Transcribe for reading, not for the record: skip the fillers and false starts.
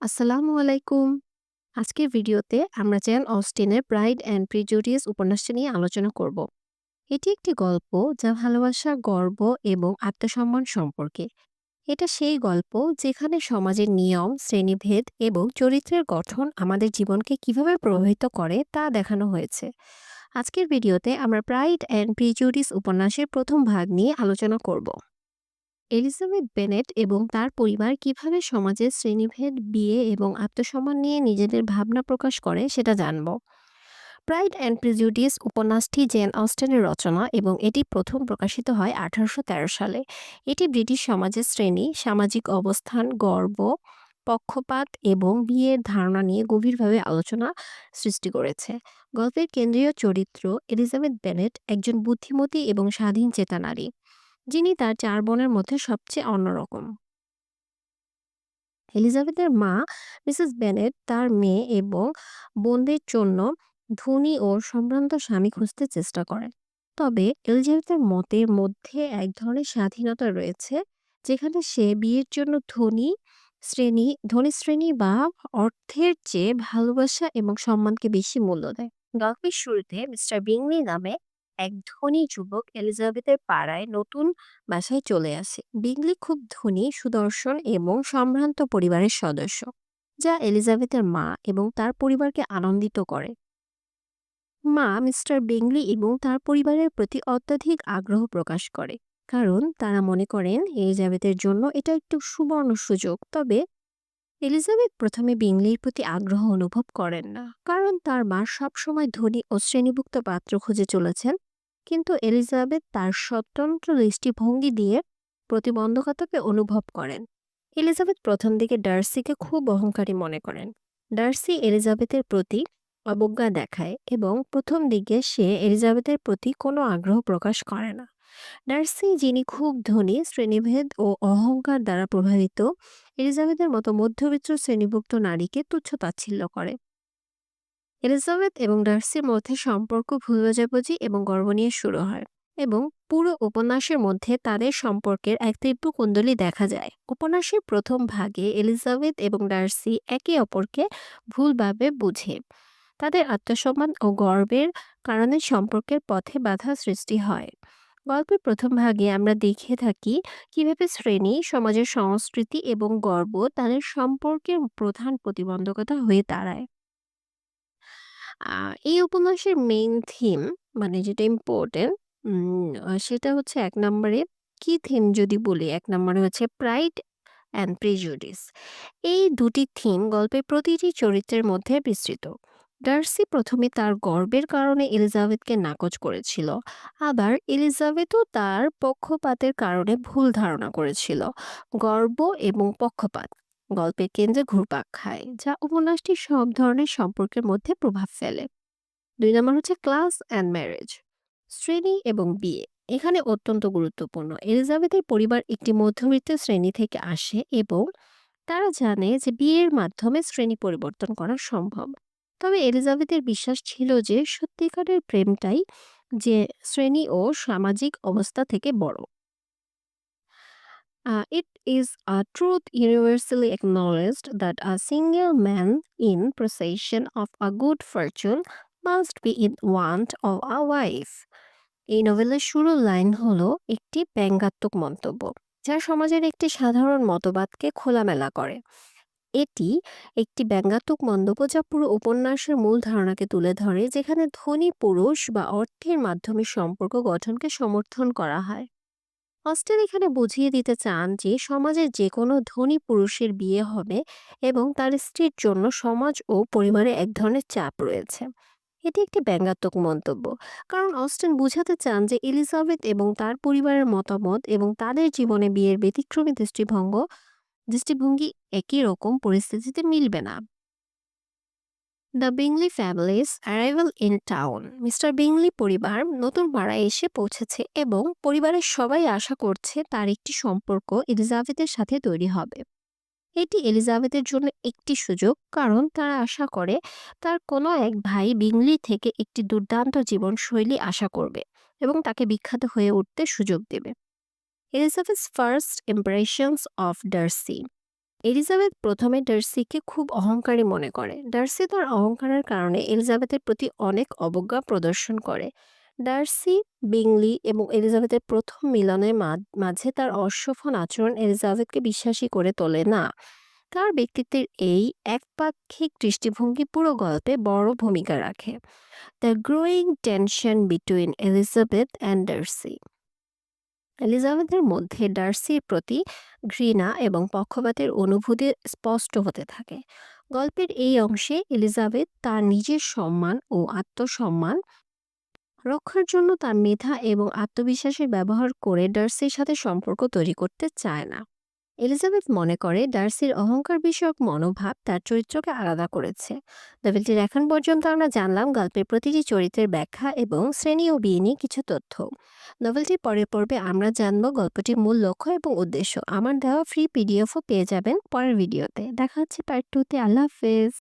আসসালামু আলাইকুম। আজকের ভিডিওতে আমরা জেন অস্টিনের প্রাইড অ্যান্ড প্রিজুডিস উপন্যাসটি নিয়ে আলোচনা করব। এটি একটি গল্প যা ভালোবাসা, গর্ব এবং আত্মসম্মান সম্পর্কে। এটা সেই গল্প যেখানে সমাজের নিয়ম, শ্রেণীভেদ এবং চরিত্রের গঠন আমাদের জীবনকে কিভাবে প্রভাবিত করে তা দেখানো হয়েছে। আজকের ভিডিওতে আমরা প্রাইড অ্যান্ড প্রিজুডিস উপন্যাসের প্রথম ভাগ নিয়ে আলোচনা করব। এলিজাবেথ বেনেট এবং তার পরিবার কিভাবে সমাজের শ্রেণীভেদ, বিয়ে এবং আত্মসম্মান নিয়ে নিজেদের ভাবনা প্রকাশ করে সেটা জানব। প্রাইড অ্যান্ড প্রেজুডিস উপন্যাসটি জেন অস্টেনের রচনা এবং এটি প্রথম প্রকাশিত হয় 1813 সালে। এটি ব্রিটিশ সমাজের শ্রেণী, সামাজিক অবস্থান, গর্ব, পক্ষপাত এবং বিয়ের ধারণা নিয়ে গভীরভাবে আলোচনা সৃষ্টি করেছে। গল্পের কেন্দ্রীয় চরিত্র এলিজাবেথ বেনেট একজন বুদ্ধিমতী এবং স্বাধীন চেতা নারী, যিনি তার ৪ বোনের মধ্যে সবচেয়ে অন্যরকম। এলিজাবেথের মা মিসেস বেনেট তার মেয়ে এবং বোনদের জন্য ধনী ও সম্ভ্রান্ত স্বামী খুঁজতে চেষ্টা করেন। তবে এলিজাবেথের মতের মধ্যে এক ধরনের স্বাধীনতা রয়েছে, যেখানে সে বিয়ের জন্য ধনী শ্রেণী বা অর্থের চেয়ে ভালোবাসা এবং সম্মানকে বেশি মূল্য দেয়। গল্পের শুরুতে মিস্টার বিংলি নামে এক ধনী যুবক এলিজাবেথের পাড়ায় নতুন বাসায় চলে আসে। বিংলি খুব ধনী, সুদর্শন এবং সম্ভ্রান্ত পরিবারের সদস্য, যা এলিজাবেথের মা এবং তার পরিবারকে আনন্দিত করে। মা মিস্টার বিংলি এবং তার পরিবারের প্রতি অত্যধিক আগ্রহ প্রকাশ করে, কারণ তারা মনে করেন এলিজাবেথের জন্য এটা একটু সুবর্ণ সুযোগ। তবে এলিজাবেথ প্রথমে বিংলির প্রতি আগ্রহ অনুভব করেন না, কারণ তার মা সবসময় ধনী ও শ্রেণীভুক্ত পাত্র খুঁজে চলেছেন। কিন্তু এলিজাবেথ তার স্বতন্ত্র দৃষ্টিভঙ্গি দিয়ে প্রতিবন্ধকতাকে অনুভব করেন। এলিজাবেথ প্রথম দিকে ডার্সিকে খুব অহংকারী মনে করেন। ডার্সি এলিজাবেথের প্রতি অবজ্ঞা দেখায় এবং প্রথম দিকে সে এলিজাবেথের প্রতি কোনো আগ্রহ প্রকাশ করে না। ডার্সি, যিনি খুব ধনী, শ্রেণীভেদ ও অহংকার দ্বারা প্রভাবিত, এলিজাবেথের মতো মধ্যবিত্ত শ্রেণীভুক্ত নারীকে তুচ্ছ-তাচ্ছিল্য করে। এলিজাবেথ এবং ডার্সির মধ্যে সম্পর্ক ভুল বোঝাবুঝি এবং গর্ব নিয়ে শুরু হয়, এবং পুরো উপন্যাসের মধ্যে তাদের সম্পর্কের এক তীব্র কুণ্ডলী দেখা যায়। উপন্যাসের প্রথম ভাগে এলিজাবেথ এবং ডার্সি একে অপরকে ভুলভাবে বুঝে। তাদের আত্মসম্মান ও গর্বের কারণে সম্পর্কের পথে বাধা সৃষ্টি হয়। গল্পের প্রথম ভাগে আমরা দেখে থাকি কিভাবে শ্রেণী, সমাজের সংস্কৃতি এবং গর্ব তাদের সম্পর্কের প্রধান প্রতিবন্ধকতা হয়ে দাঁড়ায়। এই উপন্যাসের মেইন থিম, মানে যেটা ইম্পোর্টেন্ট, সেটা হচ্ছে ১ নম্বরে কি থিম যদি বলি, ১ নম্বরে হচ্ছে প্রাইড অ্যান্ড প্রেজুডিস। এই দুটি থিম গল্পের প্রতিটি চরিত্রের মধ্যে বিস্তৃত। ডার্সি প্রথমে তার গর্বের কারণে এলিজাবেথকে নাকচ করেছিল, আবার এলিজাবেথও তার পক্ষপাতের কারণে ভুল ধারণা করেছিল। গর্ব এবং পক্ষপাত গল্পের কেন্দ্রে ঘুরপাক খায়, যা উপন্যাসটির সব ধরনের সম্পর্কের মধ্যে প্রভাব ফেলে। ২ নম্বর হচ্ছে ক্লাস অ্যান্ড ম্যারেজ, শ্রেণী এবং বিয়ে। এখানে অত্যন্ত গুরুত্বপূর্ণ। এলিজাবেথের পরিবার একটি মধ্যবিত্ত শ্রেণী থেকে আসে এবং তারা জানে যে বিয়ের মাধ্যমে শ্রেণী পরিবর্তন করা সম্ভব। তবে এলিজাবেথের বিশ্বাস ছিল যে সত্যিকারের প্রেমটাই যে শ্রেণী ও সামাজিক অবস্থা থেকে বড়। It is a truth universally acknowledged that a single man in possession of a good fortune must be in want of a wife. এই নোভেলের শুরুর লাইন হলো একটি ব্যঙ্গাত্মক মন্তব্য, যা সমাজের একটি সাধারণ মতবাদকে খোলামেলা করে। এটি একটি ব্যঙ্গাত্মক মন্তব্য যা পুরো উপন্যাসের মূল ধারণাকে তুলে ধরে, যেখানে ধনী পুরুষ বা অর্থের মাধ্যমে সম্পর্ক গঠনকে সমর্থন করা হয়। অস্টেন এখানে বুঝিয়ে দিতে চান যে সমাজের যে কোনো ধনী পুরুষের বিয়ে হবে এবং তার স্ত্রীর জন্য সমাজ ও পরিবারে এক ধরনের চাপ রয়েছে। এটি একটি ব্যঙ্গাত্মক মন্তব্য, কারণ অস্টেন বুঝাতে চান যে এলিজাবেথ এবং তার পরিবারের মতামত এবং তাদের জীবনে বিয়ের ব্যতিক্রমী দৃষ্টিভঙ্গি একই রকম পরিস্থিতিতে মিলবে না। The Bingley family's arrival in town. Mister Bingley পরিবার নতুন পাড়ায় এসে পৌঁছেছে এবং পরিবারের সবাই আশা করছে তার একটি সম্পর্ক এলিজাবেথের সাথে তৈরি হবে। এটি এলিজাবেথের জন্য একটি সুযোগ, কারণ তারা আশা করে তার কোনো এক ভাই বিংলি থেকে একটি দুর্দান্ত জীবনশৈলী আশা করবে এবং তাকে বিখ্যাত হয়ে উঠতে সুযোগ দেবে। Elizabeth's first impressions of Darcy. Elizabeth প্রথমে ডার্সিকে খুব অহংকারী মনে করে। ডার্সি তার অহংকারের কারণে এলিজাবেথের প্রতি অনেক অবজ্ঞা প্রদর্শন করে। ডার্সি, বিংলি এবং এলিজাবেথের প্রথম মিলনের মাঝে তার অসফল আচরণ এলিজাবেথকে বিশ্বাসী করে তোলে না। তার ব্যক্তিত্বের এই একপাক্ষিক দৃষ্টিভঙ্গি পুরো গল্পে বড় ভূমিকা রাখে। The growing tension between Elizabeth and Darcy. এলিজাবেথের মধ্যে ডার্সির প্রতি ঘৃণা এবং পক্ষপাতের অনুভূতি স্পষ্ট হতে থাকে। গল্পের এই অংশে এলিজাবেথ তার নিজের সম্মান ও আত্মসম্মান রক্ষার জন্য তার মেধা এবং আত্মবিশ্বাসের ব্যবহার করে ডার্সির সাথে সম্পর্ক তৈরি করতে চায় না। এলিজাবেথ মনে করে ডার্সির অহংকার বিষয়ক মনোভাব তার চরিত্রকে আলাদা করেছে। নভেলটির এখন পর্যন্ত আমরা জানলাম গল্পের প্রতিটি চরিত্রের ব্যাখ্যা এবং শ্রেণী ও বিয়ে নিয়ে কিছু তথ্য। নভেলটির পরের পর্বে আমরা জানব গল্পটির মূল লক্ষ্য এবং উদ্দেশ্য। আমার দেওয়া ফ্রি পিডিএফও পেয়ে যাবেন পরের ভিডিওতে। দেখা হচ্ছে পার্ট 2-তে। আল্লাহ হাফেজ।